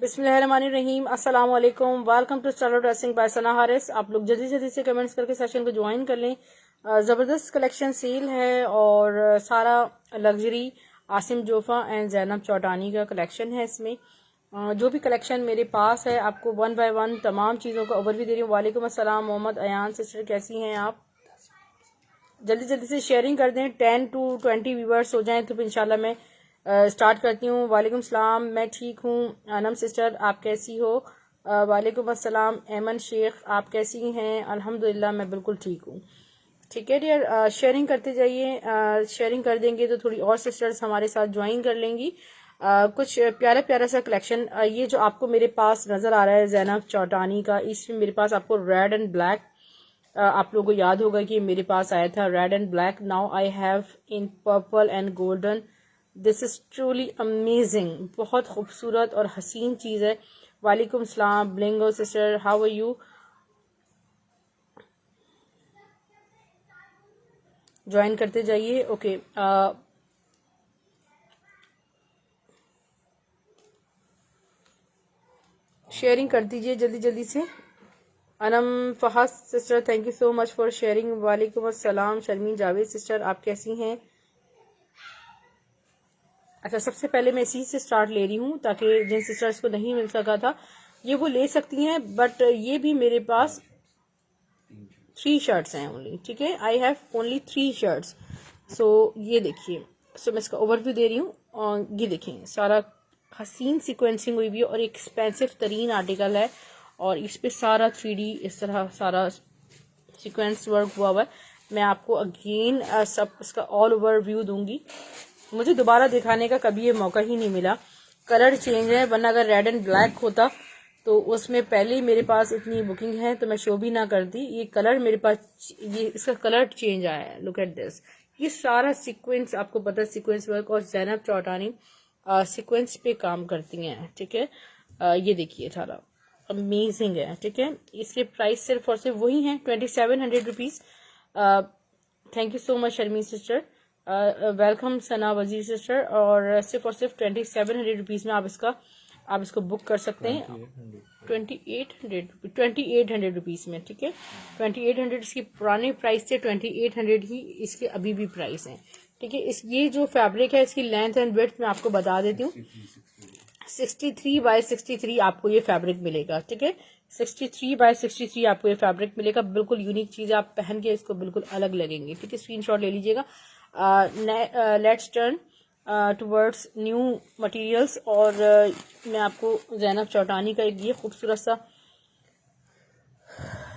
बिस्मिल्लाहिर्रहमानिर्रहीम, अस्सलाम वालेकुम। Welcome to style dressing by Sana Haris. आप लोग जल्दी जल्दी से कमेंट्स करके सेशन को ज्वाइन कर लें। ज़बरदस्त कलेक्शन सेल है और सारा लग्जरी आसिम जोफ़ा एंड जैनब चौटानी का कलेक्शन है। इसमें जो भी कलेक्शन मेरे पास है आपको वन बाय वन तमाम चीज़ों का ओवरव्यू दे रही हूँ। वालेकुम अस्सलाम मोहम्मद अयान सिस्टर, कैसी हैं आप? जल्दी जल्दी से शेयरिंग कर दें, 10 to 20 व्यूवर्स हो जाएं तो फिर इंशाल्लाह मैं स्टार्ट करती हूँ। वालेकुम सलाम, मैं ठीक हूँ। अनम सिस्टर, आप कैसी हो? वालेकुम अस्सलाम। एमन शेख, आप कैसी हैं? अल्हम्दुलिल्लाह मैं बिल्कुल ठीक हूँ। ठीक है डियर, शेयरिंग करते जाइए। शेयरिंग कर देंगे तो थोड़ी और सिस्टर्स हमारे साथ ज्वाइन कर लेंगी। कुछ प्यारा प्यारा सा कलेक्शन, ये जो आपको मेरे पास नज़र आ रहा है जैनब चौटानी का, इसमें मेरे पास आपको रेड एंड ब्लैक, आप लोगों को याद होगा कि मेरे पास आया था red and black. Now I have in purple and golden. This is truly amazing, बहुत खूबसूरत और हसीन चीज़ है। वालेकुम सलाम Blingo sister, how are you? Join करते जाइए। ओके, शेयरिंग कर दीजिए जल्दी जल्दी से। Anam Fahad sister, thank you so much for sharing. वालेकुम अस्सलाम शर्मीन जावेद सिस्टर, आप कैसी हैं? अच्छा, सबसे पहले मैं इसी से स्टार्ट ले रही हूँ ताकि जिन सिस्टर्स को नहीं मिल सका था ये वो ले सकती हैं। बट ये भी मेरे पास 3 शर्ट्स हैं ओनली। ठीक है, आई हैव ओनली 3 शर्ट्स। सो ये देखिए, सो मैं इसका ओवरव्यू दे रही हूँ और ये देखिए सारा हसीन सीक्वेंसिंग हुई हुई है और एक एक्सपेंसिव तरीन आर्टिकल है और इस पे सारा 3D इस तरह सारा सीक्वेंस वर्क हुआ हुआ है। मैं आपको अगेन सब इसका ऑल ओवर व्यू दूंगी। मुझे दोबारा दिखाने का कभी ये मौका ही नहीं मिला। कलर चेंज है, वरना अगर रेड एंड ब्लैक होता तो उसमें पहले ही मेरे पास इतनी बुकिंग है तो मैं शो भी ना करती। ये कलर मेरे पास, ये इसका कलर चेंज आया है। लुक एट दिस, ये सारा सीक्वेंस, आपको पता है सीक्वेंस वर्क, और जैनब चौटानी सीक्वेंस पे काम करती हैं। ठीक है, ये देखिए सारा अमेजिंग है। ठीक है, इसके प्राइस सिर्फ और सिर्फ वही हैं 2700 rupees. Thank you so much Sharmi sister, welcome Sana Wazir sister. और सिर्फ 2700 रुपीज़ में आप इसको बुक कर सकते हैं। 2800 रुपीज़ में। ठीक है, 2800 इसकी पुराने प्राइस थे, 2800 ही इसके अभी भी प्राइस हैं। ठीक है, इस ये जो फैब्रिक है इसकी लेंथ एंड विड्थ मैं आपको बता देती हूँ। 63 बाय 63 आपको ये फैब्रिक मिलेगा। ठीक है, 63 बाय 63 आपको ये फैब्रिक मिलेगा। बिल्कुल यूनिक चीज़ है, आप पहन के इसको बिल्कुल अलग लगेंगे। ठीक है, स्क्रीनशॉट ले लीजिएगा। Let's turn towards new materials. और मैं आपको जैनब चौटानी का एक ये खूबसूरत सा,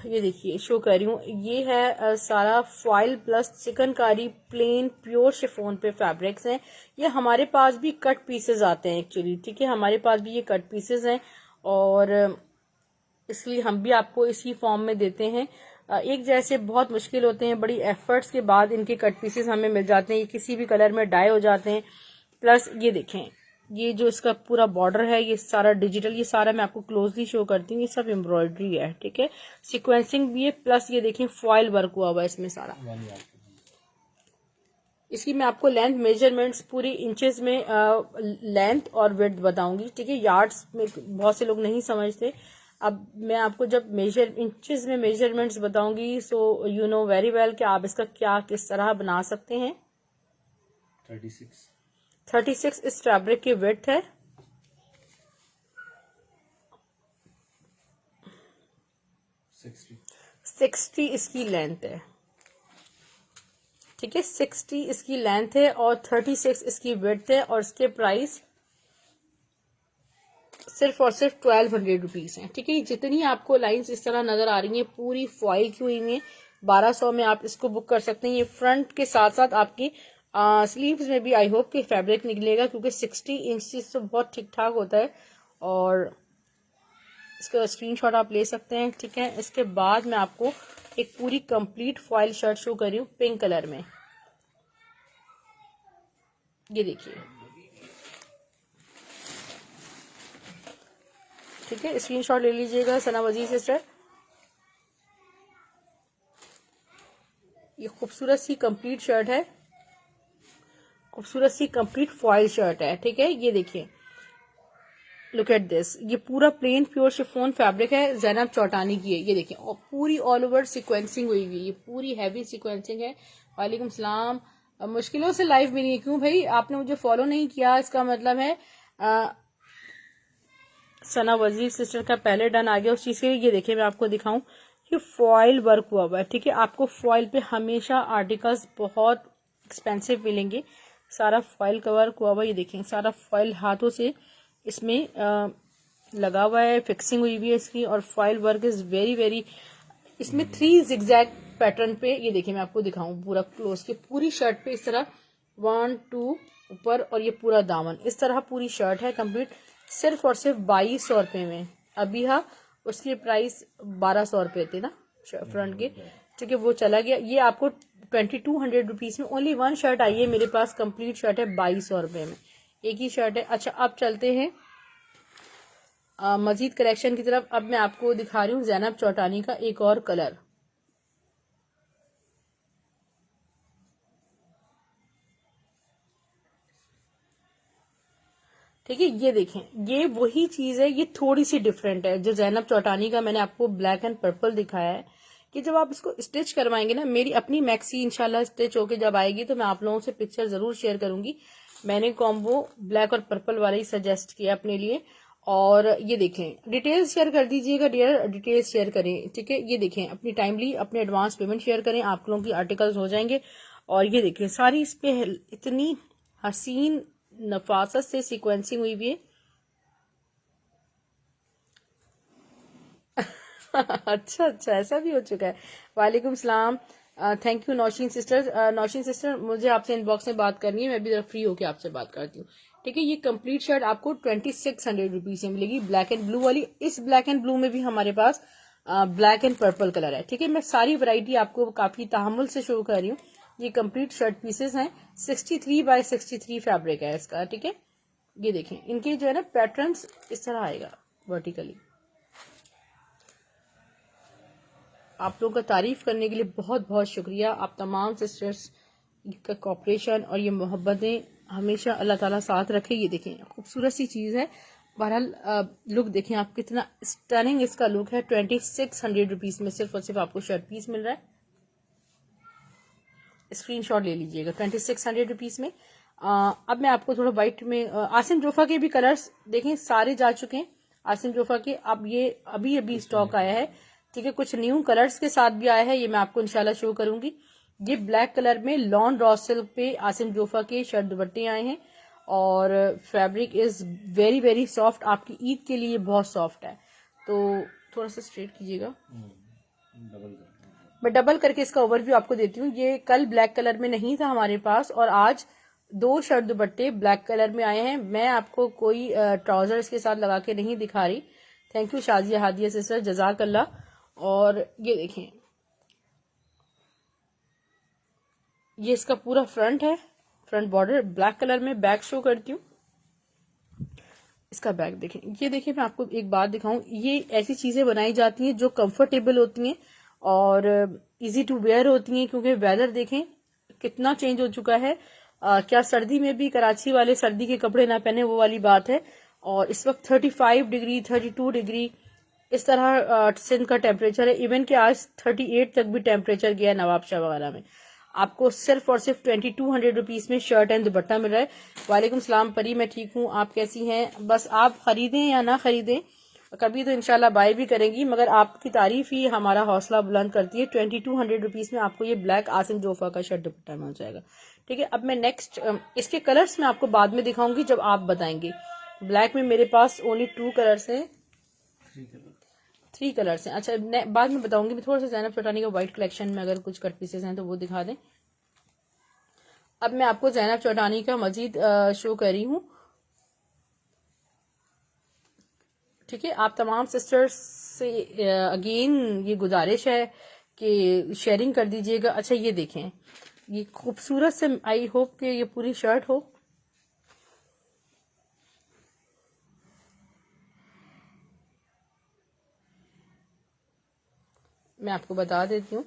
ये देखिए शो कर रही हूँ। ये है सारा foil plus chikankari plain pure chiffon पे फैब्रिक्स हैं। ये हमारे पास भी कट पीसेस आते हैं एक्चुअली। ठीक है, हमारे पास भी ये कट पीसेस हैं और इसलिए हम भी आपको इसी फॉर्म में देते हैं। एक जैसे बहुत मुश्किल होते हैं, बड़ी एफर्ट्स के बाद इनके कट पीसेस हमें मिल जाते हैं। ये किसी भी कलर में डाई हो जाते हैं। प्लस ये देखें, ये जो इसका पूरा बॉर्डर है ये सारा डिजिटल, ये सारा मैं आपको क्लोजली शो करती हूँ। ये सब एम्ब्रॉयडरी है। ठीक है, सीक्वेंसिंग भी है, प्लस ये देखें फॉइल वर्क हुआ हुआ है इसमें सारा। इसकी मैं आपको लेंथ मेजरमेंट्स पूरी इंचेस में लेंथ और विड्थ बताऊंगी। ठीक है, यार्ड्स में बहुत से लोग नहीं समझते। अब मैं आपको जब मेजर इंचेस में मेजरमेंट्स बताऊंगी so you know very well कि आप इसका क्या किस तरह बना सकते हैं। 36 इस फैब्रिक की विड्थ है। 60 इसकी लेंथ है। ठीक है, 60 इसकी लेंथ है और 36 इसकी विड्थ है और इसके प्राइस सिर्फ और सिर्फ 1200 रुपीज़ हैं। ठीक है, जितनी आपको लाइंस इस तरह नजर आ रही हैं पूरी फॉइल की हुई हैं। 1200 में आप इसको बुक कर सकते हैं। ये फ्रंट के साथ साथ आपकी स्लीव्स में भी आई होप कि फैब्रिक निकलेगा, क्योंकि 60 इंच तो बहुत ठीक ठाक होता है। और इसका स्क्रीनशॉट आप ले सकते हैं। ठीक है, इसके बाद मैं आपको एक पूरी कंप्लीट फॉइल शर्ट शो कर रही हूँ पिंक कलर में। ये देखिए, ठीक है, स्क्रीनशॉट ले लीजिएगा सना वजीर सिस्टर। ये खूबसूरत सी कंप्लीट शर्ट है, खूबसूरत सी कंप्लीट फॉइल शर्ट है। ठीक है, ये देखिए लुक एट दिस, ये पूरा प्लेन प्योर शिफॉन फैब्रिक है, ज़ैनब चौटानी की है। ये देखिए, और पूरी ऑल ओवर सिक्वेंसिंग हुई हुई है, ये पूरी हैवी सिक्वेंसिंग है। वालेकुम सलाम। मुश्किलों से लाइव मिली है, क्यों भाई आपने मुझे फॉलो नहीं किया? इसका मतलब है सना वजीर सिस्टर का पहले डन आ गया उस चीज के लिए। ये देखिए, मैं आपको दिखाऊं, ये फॉइल वर्क हुआ हुआ है, ठीक है। आपको फॉइल पे हमेशा आर्टिकल्स बहुत एक्सपेंसिव मिलेंगे। सारा फॉइल का वर्क हुआ हुआ है, ये देखें, सारा फॉइल हाथों से इसमें लगा हुआ है, फिक्सिंग हुई हुई है इसकी, और foil work is very very. इसमें 3 जिगजैग पैटर्न पे, ये देखिए मैं आपको दिखाऊं पूरा क्लोज के, पूरी शर्ट पे इस तरह 1 2 ऊपर, और ये पूरा दामन इस तरह पूरी शर्ट है कंप्लीट, सिर्फ और सिर्फ 2200 रुपये में। अभी हाँ, उसकी प्राइस 1200 रुपये थे ना फ्रंट के, ठीक है, वो चला गया। ये आपको 2200 रुपीज में ओनली 1 शर्ट आई है मेरे पास, कंप्लीट शर्ट है 2200 रुपये में, एक ही शर्ट है। अच्छा, अब चलते हैं मजीद कलेक्शन की तरफ। अब मैं आपको दिखा रही हूँ ज़ैनब चौटानी का एक और कलर। ठीक है, ये देखें, ये वही चीज है, ये थोड़ी सी डिफरेंट है। जो ज़ैनब चौटानी का मैंने आपको ब्लैक एंड पर्पल दिखाया है, कि जब आप इसको स्टिच करवाएंगे ना, मेरी अपनी मैक्सी इंशाल्लाह स्टिच होके जब आएगी तो मैं आप लोगों से पिक्चर जरूर शेयर करूंगी। मैंने कॉम्बो ब्लैक और पर्पल वाला ही सजेस्ट किया अपने लिए। और ये देखें, डिटेल्स शेयर कर दीजिएगा डियर, डिटेल्स शेयर करें, ठीक है। ये देखें, अपनी टाइमली अपने एडवांस पेमेंट शेयर करें, आप लोगों की आर्टिकल्स हो जाएंगे। और ये देखें, सारी इस पे इतनी हसीन नफासत से सीक्वेंसिंग हुई हुई है। अच्छा अच्छा, ऐसा भी हो चुका है। वालेकुम सलाम, thank you Naushin sister. Naushin sister, मुझे आपसे इनबॉक्स में बात करनी है, मैं भी जरा फ्री होकर आपसे बात करती हूँ, ठीक है। ये कंप्लीट शर्ट आपको 2600 रुपीज में मिलेगी, ब्लैक एंड ब्लू वाली। इस ब्लैक एंड ब्लू में भी हमारे पास ब्लैक एंड पर्पल कलर है, ठीक है। मैं सारी वैरायटी आपको काफी तहम्मुल से शो कर रही हूँ। ये कंप्लीट शर्ट पीसेस हैं, 63 बाय 63 फैब्रिक है इसका, ठीक है। ये देखें, इनके जो है ना पैटर्न्स इस तरह आएगा वर्टिकली। आप लोगों का तारीफ करने के लिए बहुत बहुत शुक्रिया। आप तमाम सिस्टर्स का कॉपरेशन और ये मोहब्बतें हमेशा अल्लाह ताला साथ रखे। ये देखें, खूबसूरत सी चीज़ है। बहरहाल लुक देखें आप, कितना स्टनिंग इसका लुक है। 2600 रुपीज़ में सिर्फ और सिर्फ आपको शर्ट पीस मिल रहा है। स्क्रीनशॉट ले लीजिएगा, 2600 रुपीज़ में। अब मैं आपको थोड़ा वाइट में आसिम जोफा के भी कलर्स देखें, सारे जा चुके हैं आसिम जोफा के। अब ये अभी अभी स्टॉक आया है, ठीक है। कुछ न्यू कलर्स के साथ भी आया है, ये मैं आपको इंशाल्लाह शो करूंगी। ये ब्लैक कलर में लॉन रॉ सिल्क पे आसिम जोफा के शर्ट दुपट्टे आए हैं, और fabric is very very soft, आपकी ईद के लिए बहुत सॉफ्ट है। तो थोड़ा सा स्ट्रेट कीजिएगा, मैं डबल करके इसका ओवरव्यू आपको देती हूँ। ये कल ब्लैक कलर में नहीं था हमारे पास, और आज 2 शर्ट दुपट्टे ब्लैक कलर में आए हैं। मैं आपको कोई ट्राउजर इसके साथ लगा के नहीं दिखा रही। Thank you Shazia Hadiya sister, जजाक अल्लाह। और ये देखें, ये इसका पूरा फ्रंट है, फ्रंट बॉर्डर ब्लैक कलर में। बैक शो करती हूँ, इसका बैक देखें। ये देखिए, मैं आपको एक बात दिखाऊं, ये ऐसी चीजें बनाई जाती हैं जो कंफर्टेबल होती हैं और इजी टू वेयर होती हैं, क्योंकि वेदर देखें कितना चेंज हो चुका है। क्या सर्दी में भी कराची वाले सर्दी के कपड़े ना पहने, वो वाली बात है। और इस वक्त 35 डिग्री 32 डिग्री इस तरह सिंध का टेम्परेचर है। इवन कि आज 38 तक भी टेम्परेचर गया है नवाबशाह वगैरह में। आपको सिर्फ और सिर्फ 2200 रुपीज में शर्ट एंड दुपट्टा मिल रहा है। वालेकुम सलाम परी, मैं ठीक हूँ, आप कैसी हैं? बस आप खरीदें या ना खरीदें, कभी तो इंशाल्लाह बाय भी करेंगी, मगर आपकी तारीफ ही हमारा हौसला बुलंद करती है। 2200 रुपीज में आपको ये ब्लैक आसिम जोफा का शर्ट दुपट्टा मिल जाएगा, ठीक है। अब मैं नेक्स्ट इसके कलर्स में आपको बाद में दिखाऊंगी जब आप बताएंगे। ब्लैक में मेरे पास ओनली 2 कलर्स हैं, 3 कलर्स हैं। अच्छा, बाद में बताऊंगी। मैं थोड़ा सा ज़ैनब चौटानी का व्हाइट कलेक्शन में अगर कुछ कट पीसेस हैं तो वो दिखा दें। अब मैं आपको ज़ैनब चौटानी का मजीद शो कर रही हूँ, ठीक है। आप तमाम सिस्टर्स से अगेन ये गुजारिश है कि शेयरिंग कर दीजिएगा। अच्छा, ये देखें, ये खूबसूरत से, आई होप कि ये पूरी शर्ट हो। मैं आपको बता देती हूँ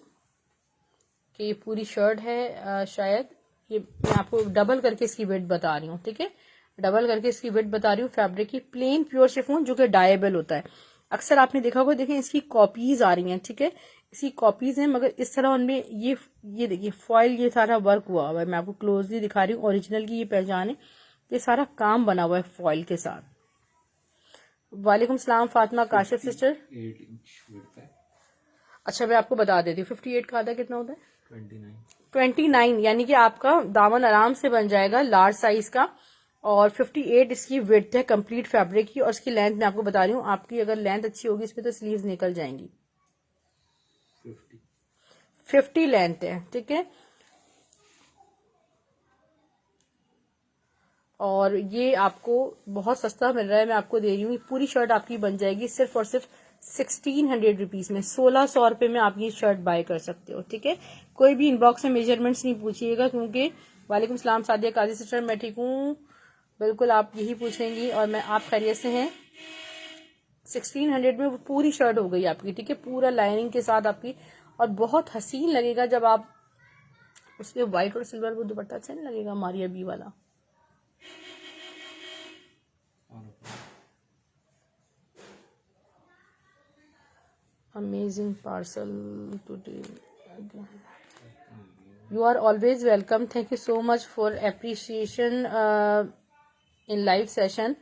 कि ये पूरी शर्ट है। शायद ये मैं आपको डबल करके इसकी वेट बता रही हूँ, ठीक है। डबल करके इसकी विड्थ बता रही हूँ फैब्रिक की। प्लेन प्योर शिफॉन जो कि डायबल होता है। अक्सर आपने देखा होगा, देखें इसकी कॉपीज आ रही हैं, ठीक है, इसकी कॉपीज हैं, मगर इस तरह उनमें ये देखिए फॉइल, ये सारा वर्क हुआ हुआ है। मैं आपको क्लोजली दिखा रही हूँ, ओरिजिनल की ये पहचान है, ये सारा काम बना हुआ है फॉइल के साथ। वालेकुम सलाम Fatima Kashif sister. 8 inch width है। अच्छा मैं आपको बता देती हूँ 58 का आधा कितना होता है? 29। यानी कि आपका दामन आराम से बन जाएगा लार्ज साइज का। और 58 इसकी विड्थ है कंप्लीट फैब्रिक की। और इसकी लेंथ मैं आपको बता रही हूँ, आपकी अगर लेंथ अच्छी होगी इसमें तो स्लीव्स निकल जाएंगी। 50 लेंथ है, ठीक है। और ये आपको बहुत सस्ता मिल रहा है, मैं आपको दे रही हूँ। पूरी शर्ट आपकी बन जाएगी सिर्फ और सिर्फ 1600 रुपीज में। 1600 रुपए में आप ये शर्ट बाय कर सकते हो, ठीक है। कोई भी इनबॉक्स में मेजरमेंट्स नहीं पूछिएगा, क्योंकि वालेकुम सलाम सादिया काजी सिस्टर, मैं ठीक हूँ बिल्कुल, आप यही पूछेंगी और मैं आप खैरियत से हैं। 1600 में वो पूरी शर्ट हो गई आपकी, ठीक है, पूरा लाइनिंग के साथ आपकी। और बहुत हसीन लगेगा जब आप उसपे व्हाइट और सिल्वर वो दुपट्टा अच्छा नहीं लगेगा मारिया बी वाला। Amazing parcel today. You are always welcome. Thank you so much for appreciation in live session.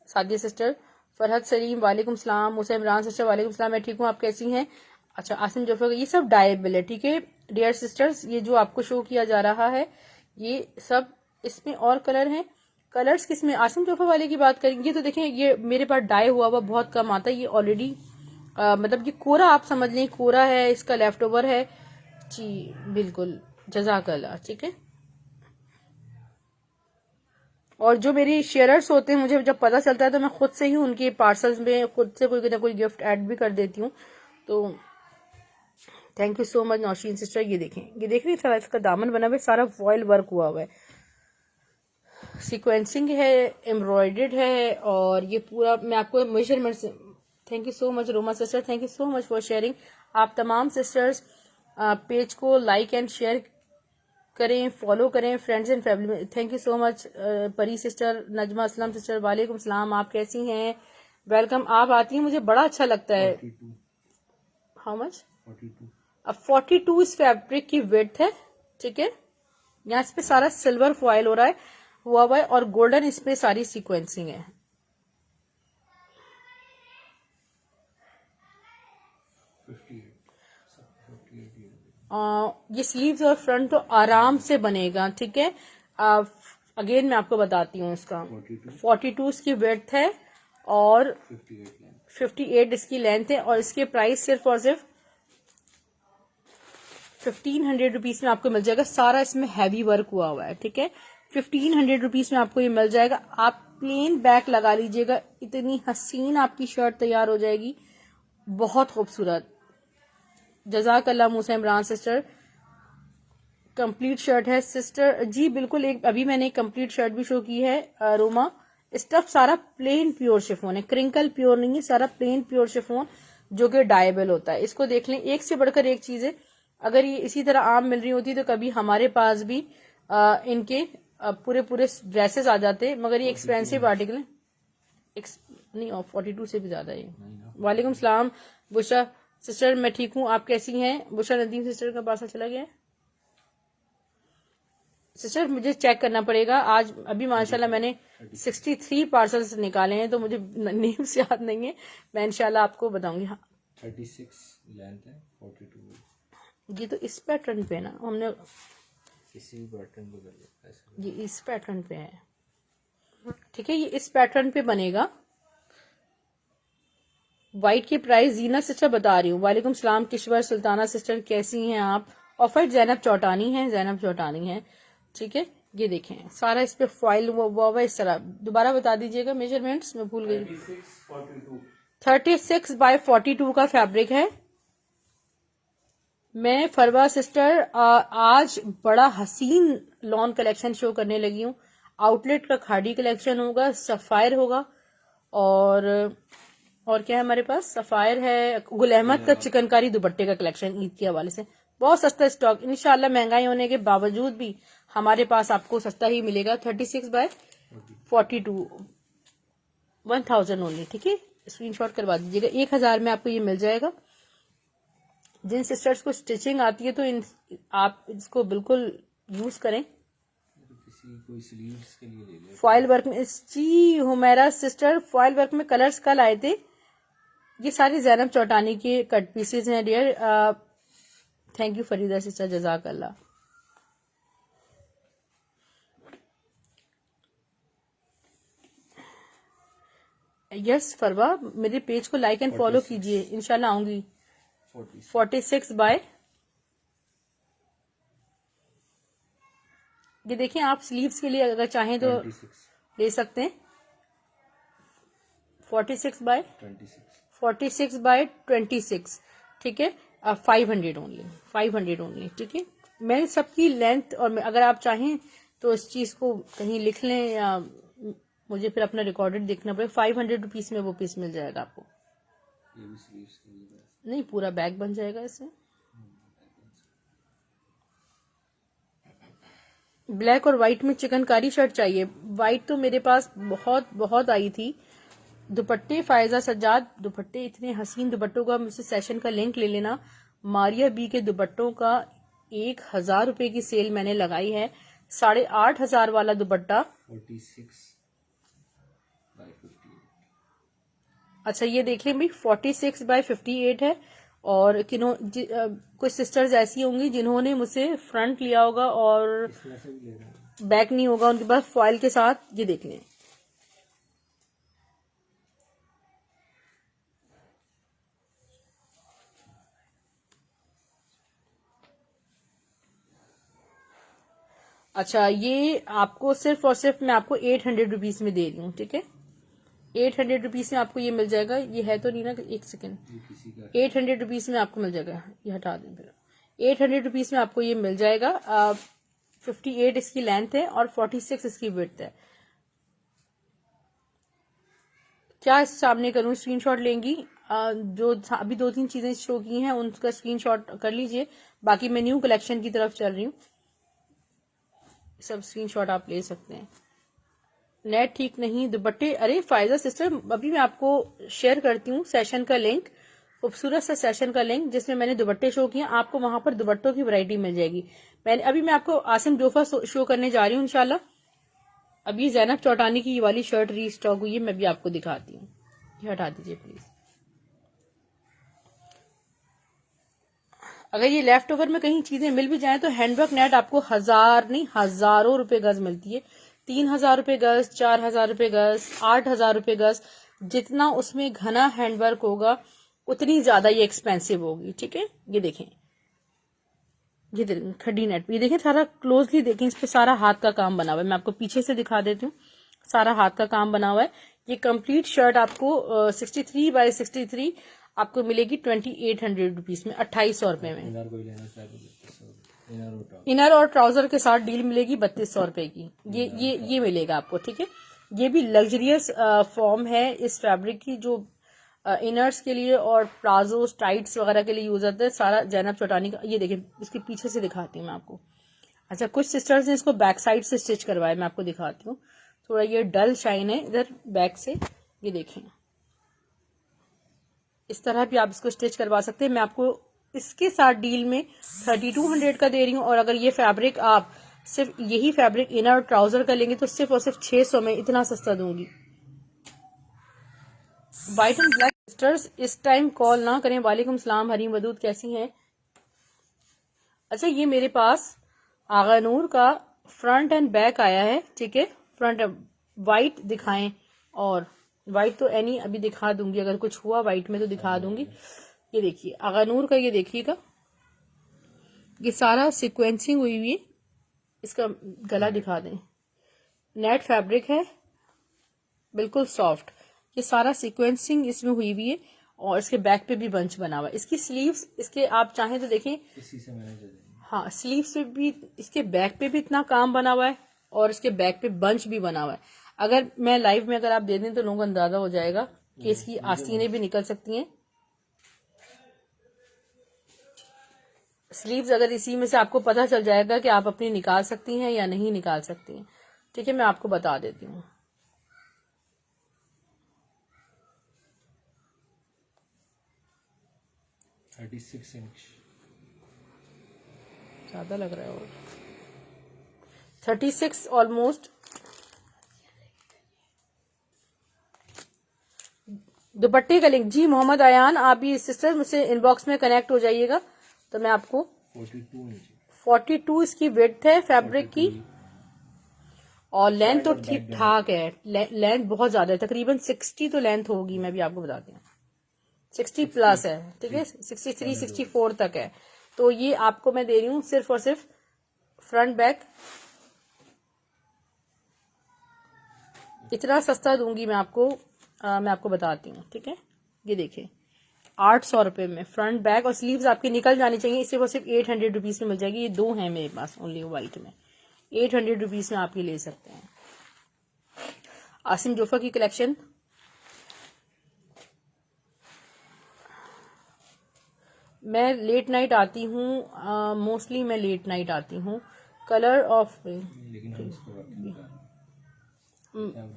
Sadia sister, Farhat Salim वालेकुम सलाम, मुसा इमरान सिस्टर वालेकुम सलाम, मैं ठीक हूँ, आप कैसी हैं? अच्छा आसिम जोफर, ये सब डायबल है, ठीक है डियर सिस्टर्स। ये जो आपको शो किया जा रहा है ये सब, इसमें और कलर हैं। कलर्स किसमें? आसिम जोफर वाले की बात करेंगे तो देखें ये मेरे पास डाई हुआ हुआ बहुत कम आता है। ये ऑलरेडी मतलब ये कोरा आप समझ लें, कोरा है, इसका लेफ्ट ओवर है जी, बिल्कुल जज़ाकल्लाह, ठीक है। और जो मेरी शेयरर्स होते हैं, मुझे जब पता चलता है तो मैं खुद से ही उनके पार्सल्स में खुद से कोई ना कोई गिफ्ट ऐड भी कर देती हूँ। तो thank you so much Naushin sister. ये देखें, ये देख रही है, इसका दामन बना हुआ है, सारा फॉइल वर्क हुआ हुआ है, सीक्वेंसिंग है, एम्ब्रॉयडर्ड है। और ये पूरा मैं आपको measurements, thank you so much Roma sister, thank you so much for sharing. आप तमाम सिस्टर्स पेज को लाइक एंड शेयर करें, फॉलो करें फ्रेंड्स एंड फैमिली में। थैंक यू सो मच परी सिस्टर, नजमा असलम सिस्टर वालेकुम सलाम, आप कैसी हैं? वेलकम। आप आती हैं मुझे बड़ा अच्छा लगता है। How much? 42। अब 42 इस फैब्रिक की विड्थ है, ठीक है। यहाँ इस पे सारा सिल्वर फॉइल हो रहा है, हुआ हुआ है, और गोल्डन इस पे सारी सीक्वेंसिंग है। ये स्लीव्स और फ्रंट तो आराम से बनेगा, ठीक है। अगेन मैं आपको बताती हूँ, इसका 42 इसकी विड्थ है और 58 इसकी लेंथ है। और इसके प्राइस सिर्फ और सिर्फ 1500 रुपीज में आपको मिल जाएगा। सारा इसमें हैवी वर्क हुआ हुआ है, ठीक है। 1500 रुपीज में आपको ये मिल जाएगा। आप प्लेन बैक लगा लीजिएगा, इतनी हसीन आपकी शर्ट तैयार हो जाएगी, बहुत खूबसूरत। जज़ाकल्लाह मूसा इमरान सिस्टर। कंप्लीट शर्ट है सिस्टर जी, बिल्कुल। एक अभी मैंने एक कंप्लीट शर्ट भी शो की है रोमा। स्टफ सारा प्लेन प्योर शिफॉन है, क्रिंकल प्योर नहीं है, सारा प्लेन प्योर शिफॉन जो कि डायबल होता है। इसको देख लें, एक से बढ़कर एक चीज है। अगर ये इसी तरह आम मिल रही होती तो कभी हमारे पास भी इनके पूरे पूरे ड्रेसेस आ जाते, मगर ये एक्सपेंसिव आर्टिकल है। नहीं, 42 से भी ज्यादा है। वालेकुम सलाम बुशरा सिस्टर, मैं ठीक हूँ, आप कैसी हैं? बुशरा नदीम सिस्टर का पार्सल चला गया है सिस्टर, मुझे चेक करना पड़ेगा। आज अभी माशाल्लाह मैंने 63 पार्सल्स निकाले हैं, तो मुझे नेम्स याद नहीं है, मैं इंशाल्लाह आपको बताऊंगी। हाँ 36 लेंथ है, 42। ये तो इस पैटर्न पे ना, हमने इसी पैटर्न पे कर लिया, ये इस पैटर्न पे है, ठीक है। ये इस पैटर्न पे बनेगा। व्हाइट की प्राइस जीना सिस्टर बता रही हूँ। वालेकुम सलाम किश्वर सुल्ताना सिस्टर, कैसी हैं आप? ऑफर जैनब चौटानी है, जैनब चौटानी है, ठीक है। ये देखें सारा इस पे फॉइल हुआ इस तरह। दोबारा बता दीजिएगा मेजरमेंट्स, मैं भूल गई। 36 बाय 42 का फैब्रिक है। मैं फरवा सिस्टर आज बड़ा हसीन लॉन कलेक्शन शो करने लगी हूँ। आउटलेट का खाड़ी कलेक्शन होगा, सफायर होगा, और क्या है हमारे पास? सफायर है, गुल अहमद का चिकनकारी दुपट्टे का कलेक्शन ईद के हवाले से। बहुत सस्ता स्टॉक, इंशाल्लाह महंगाई होने के बावजूद भी हमारे पास आपको सस्ता ही मिलेगा। 36 बाय 42 1000 ओनली, ठीक है। स्क्रीनशॉट करवा दीजिएगा, 1000 में आपको ये मिल जाएगा। जिन सिस्टर्स को स्टिचिंग आती है तो आप इसको बिल्कुल यूज करें। तो किसी कोई स्लीव्स के लिए ले ले। फॉयल वर्क में जी हुमैरा सिस्टर, फॉयल वर्क में कलर्स कल आए थे। ये सारे ज़ैनब चौटानी के कट पीसेज हैं dear. Thank you Farida sister, जजाक अल्लाह। यस फरवा, मेरे पेज को लाइक एंड फॉलो कीजिए, इंशाल्लाह आऊंगी। 46 बाय, ये देखें आप स्लीव्स के लिए अगर चाहें तो 26 ले सकते हैं। 46 बाय 26 46 बाय 26, ठीक है। 500 ओनली, 500 ओनली, ठीक है। मैं सबकी लेंथ, और अगर आप चाहें तो इस चीज को कहीं लिख लें या मुझे फिर अपना रिकॉर्डेड देखना पड़ेगा। 500 रुपीज में वो पीस मिल जाएगा आपको। ये भी स्लीव्स के लिए बस। नहीं, पूरा बैग बन जाएगा इससे। ब्लैक और व्हाइट में चिकनकारी शर्ट चाहिए। व्हाइट तो मेरे पास बहुत बहुत आई थी। दुपट्टे फायजा सज्जाद, दुपट्टे इतने हसीन दुपट्टों का, मुझसे सेशन का लिंक ले लेना। मारिया बी के दुपट्टों का 1000 रुपए की सेल मैंने लगाई है। 8500 वाला दुपट्टा। 46 by 58। अच्छा ये देखिए भाई, 46 बाय 58 है। और कुछ सिस्टर्स ऐसी होंगी जिन्होंने मुझसे फ्रंट लिया होगा और इसमें से भी ले रहा हूँ। बैक नहीं होगा उनके पास, फॉइल के साथ। ये देख लें, अच्छा ये आपको सिर्फ और सिर्फ मैं आपको 800 रुपीज में दे रही हूँ, ठीक है। 800 रुपीज में आपको ये मिल जाएगा। ये है तो नहीं ना, एक सेकेंड। ये किसी का 800 रुपीज में आपको मिल जाएगा, ये हटा दें फिर। 800 रुपीज में आपको ये मिल जाएगा। 58 इसकी लेंथ है और 46 इसकी विड्थ है। क्या सामने करूं, स्क्रीनशॉट लेंगी? जो अभी 2-3 चीजें शो की हैं उनका स्क्रीनशॉट कर लीजिए। बाकी मैं न्यू कलेक्शन की तरफ चल रही हूँ, सब स्क्रीनशॉट आप ले सकते हैं। नेट ठीक नहीं, दुपट्टे, अरे फायदा सिस्टर अभी मैं आपको शेयर करती हूँ सेशन का लिंक, खूबसूरत सा सेशन का लिंक जिसमें मैंने दुपट्टे शो किए। आपको वहां पर दुपट्टों की वैरायटी मिल जाएगी। मैं आपको आसिम जोफा शो करने जा रही हूँ इंशाल्लाह। अभी ज़ैनब चौटानी की ये वाली शर्ट रीस्टॉक हुई है, मैं भी आपको दिखाती हूँ। ये हटा दीजिए प्लीज। अगर ये लेफ्ट ओवर में कहीं चीजें मिल भी जाएं तो हैंडवर्क नेट आपको 1000 नहीं हजारों रुपए गज मिलती है। 3000 रुपए गज, 4000 रुपए गज, 8000 रुपए गज। जितना उसमें घना हैंडवर्क होगा उतनी ज्यादा ये एक्सपेंसिव होगी, ठीक है। ये देखें, ये खड्डी नेट, ये देखें सारा क्लोजली देखें, इस पे सारा हाथ का काम बना हुआ है। मैं आपको पीछे से दिखा देती हूँ, सारा हाथ का काम बना हुआ है। ये कंप्लीट शर्ट आपको 63 बाय 63 आपको मिलेगी 2800 रुपीज में, 2800 रुपए में। इनर कोई लेना चाहे तो 3200। इनर और ट्राउजर के साथ डील मिलेगी 3200 रुपए की। ये मिलेगा आपको, ठीक है। ये भी लग्जरियस फॉर्म है इस फैब्रिक की, जो इनर्स के लिए और प्लाजो टाइट्स वगैरह के लिए यूज होता है। सारा ज़ैनब चौटानी का। ये देखिए, इसके पीछे से दिखाती हूँ मैं आपको। अच्छा, कुछ सिस्टर्स ने इसको बैक साइड से स्टिच करवाया, मैं आपको दिखाती हूँ। थोड़ा ये डल शाइन है इधर बैक से, ये देखें। इस तरह भी आप इसको स्टिच करवा सकते हैं। मैं आपको इसके साथ डील में 3200 का दे रही हूँ। और अगर ये फैब्रिक आप सिर्फ यही फैब्रिक इनर और ट्राउजर का लेंगे तो सिर्फ और सिर्फ 600 में इतना सस्ता दूंगी। व्हाइट एंड ब्लैक सिस्टर्स इस टाइम कॉल ना करें। वालेकुम सलाम हरीम वदूद, कैसी हैं? अच्छा, ये मेरे पास आगा नूर का फ्रंट एंड बैक आया है, ठीक है। फ्रंट व्हाइट दिखाएं, और व्हाइट तो एनी अभी दिखा दूंगी, अगर कुछ हुआ व्हाइट में तो दिखा दूंगी। ये देखिए आगा नूर का, ये देखिएगा, ये सारा सिक्वेंसिंग हुई हुई है। इसका गला दिखा दें, नेट फैब्रिक है, बिल्कुल सॉफ्ट। ये सारा सिक्वेंसिंग इसमें हुई हुई है और इसके बैक पे भी बंच बना हुआ है। इसकी स्लीव्स, इसके आप चाहें तो देखें, इसी से मैंने दे हाँ स्लीव्स पे भी, इसके बैक पे भी इतना काम बना हुआ है और इसके बैक पे बंच भी बना हुआ है। अगर मैं लाइव में अगर आप दे दें तो लोगों को अंदाजा हो जाएगा कि इसकी आस्तीनें भी निकल सकती हैं। स्लीव्स अगर इसी में से आपको पता चल जाएगा कि आप अपनी निकाल सकती हैं या नहीं निकाल सकती हैं, ठीक है। मैं आपको बता देती हूँ। 36 इंच। ज्यादा लग रहा है और 36 ऑलमोस्ट। दुपट्टे का लिंक जी मोहम्मद अयान, आप ये सिस्टर मुझसे इनबॉक्स में कनेक्ट हो जाइएगा तो मैं आपको 42 इंच। 42 इसकी विड्थ है फैब्रिक की, और लेंथ तो ठीक ठाक है। लेंथ बहुत ज्यादा है, तकरीबन 60 तो लेंथ होगी, मैं भी आपको बताती हूँ 60 प्लस है, ठीक है 63 64 तक है। तो ये आपको मैं दे रही हूँ सिर्फ और सिर्फ फ्रंट बैक, इतना सस्ता दूंगी मैं आपको। मैं आपको बताती हूँ, ठीक है। ये देखिए 800 रुपए में फ्रंट बैक, और स्लीव्स आपकी निकल जानी चाहिए। इससे वो सिर्फ 800 रुपीज में मिल जाएगी। ये दो हैं मेरे पास ओनली व्हाइट में, 800 रुपीज में आप ये ले सकते हैं। आसिम जोफा की कलेक्शन, मैं लेट नाइट आती हूँ, मोस्टली मैं लेट नाइट आती हूँ। कलर ऑफ, लेकिन हम इसको वर्किंग कर रहे हैं।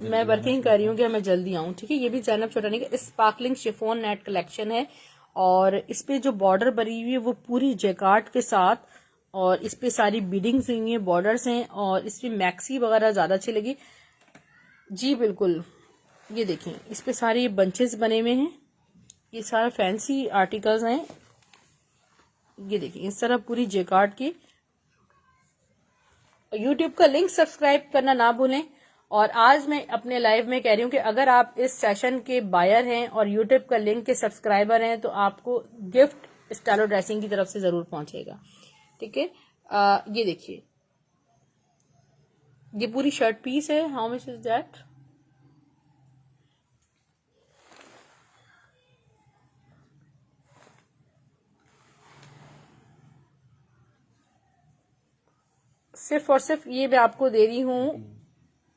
मैं वर्किंग कर रही हूँ कि मैं जल्दी आऊँ, ठीक है। ये भी जैनब छोटानी का स्पार्कलिंग शिफॉन नेट कलेक्शन है, और इस पे जो बॉर्डर बनी हुई है वो पूरी जैकार्ड के साथ, और इस पे सारी बीडिंग्स हुई हैं, बॉर्डर्स हैं, और इस पे मैक्सी वगैरह ज्यादा अच्छी लगी जी। बिल्कुल, ये देखें इस पे सारे बंचेस बने हुए हैं, ये सारा फैंसी आर्टिकल्स हैं। ये देखिए इस तरह पूरी जैकार्ड की। यूट्यूब का लिंक सब्सक्राइब करना ना भूलें। और आज मैं अपने लाइव में कह रही हूँ कि अगर आप इस सेशन के बायर हैं और यूट्यूब का लिंक के सब्सक्राइबर हैं तो आपको गिफ्ट स्टाइलो ड्रेसिंग की तरफ से जरूर पहुंचेगा, ठीक है। ये देखिए ये पूरी शर्ट पीस है। How much is that? सिर्फ और सिर्फ ये मैं आपको दे रही हूँ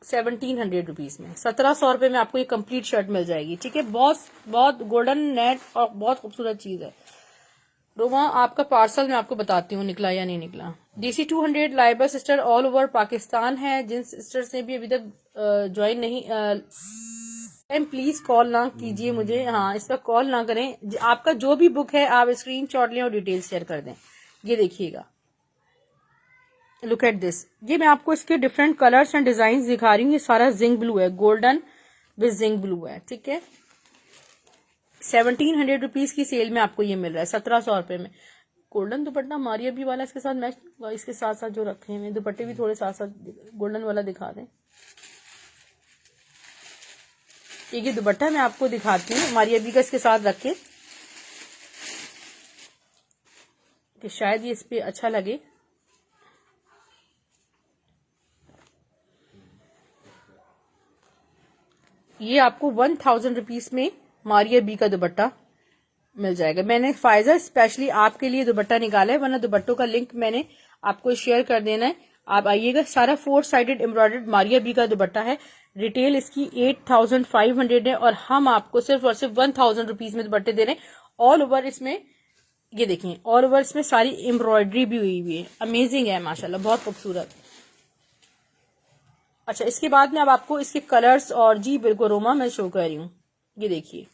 1700 रुपीज में, 1700 रुपए में आपको ये कंप्लीट शर्ट मिल जाएगी, ठीक है। बहुत बहुत गोल्डन नेट और बहुत खूबसूरत चीज है। रोमा आपका पार्सल मैं आपको बताती हूँ निकला या नहीं निकला। DC 200 Laiba sister all over Pakistan है। जिन सिस्टर्स ने भी अभी तक ज्वाइन नहीं, प्लीज कॉल ना कीजिए मुझे, हाँ इसका कॉल ना करें। आपका जो भी बुक है आप स्क्रीनशॉट लें और डिटेल शेयर कर दें। ये देखिएगा, लुक एट दिस, ये मैं आपको इसके डिफरेंट कलर्स एंड डिजाइन दिखा रही हूँ। ये सारा जिंक ब्लू है, गोल्डन विद जिंक ब्लू है, ठीक है। 1700 रुपीज की सेल में आपको ये मिल रहा है 1700 रुपए में। गोल्डन दुपट्टा मारिया भी वाला इसके साथ मैच, इसके साथ साथ जो रखे हैं दुपट्टे भी थोड़े साथ साथ गोल्डन वाला दिखा दें। ये दुपट्टा मैं आपको दिखाती हूँ मारिया बी का इसके साथ रख के, कि शायद ये इस पे अच्छा लगे। ये आपको 1000 रुपीज में मारिया बी का दुपट्टा मिल जाएगा। मैंने फायजा स्पेशली आपके लिए दुपट्टा निकाला है, वरना दुपट्टों का लिंक मैंने आपको शेयर कर देना है। आप आइएगा। सारा 4 साइडेड एम्ब्रॉयडर्ड मारिया बी का दुपट्टा है। रिटेल इसकी 8500 है, और हम आपको सिर्फ और सिर्फ 1000 रुपीज में दुपट्टे दे रहे हैं। ऑल ओवर इसमें ये देखें, ऑल ओवर इसमें सारी एम्ब्रॉयडरी भी हुई है। अमेजिंग है माशाल्लाह, बहुत खूबसूरत। अच्छा, इसके बाद में अब आपको इसके कलर्स, और जी बिल्कुल रोमा मैं शो कर रही हूँ। ये देखिए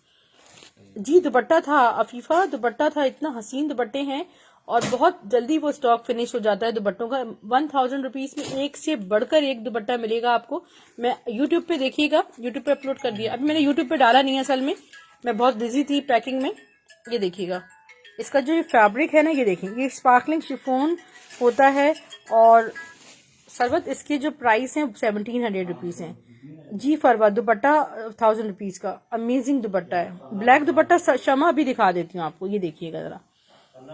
जी दुपट्टा था अफीफा, दुपट्टा था, इतना हसीन दुपट्टे हैं, और बहुत जल्दी वो स्टॉक फिनिश हो जाता है दुपट्टों का। 1000 रुपीज में एक से बढ़कर एक दुपट्टा मिलेगा आपको। मैं यूट्यूब पे देखिएगा, यूट्यूब पे अपलोड कर दिया। अभी मैंने यूट्यूब पे डाला नहीं है असल में, मैं बहुत बिजी थी पैकिंग में। ये देखिएगा इसका जो फैब्रिक है ना, ये देखिए ये स्पार्कलिंग शिफॉन होता है, और सरबत इसके जो प्राइस हैं 1700 रुपीज हैं जी। फरवा दुपट्टा 1000 रुपीज का अमेजिंग दुपट्टा है। ब्लैक दुपट्टा शमा भी दिखा देती हूँ आपको, ये देखिएगा जरा।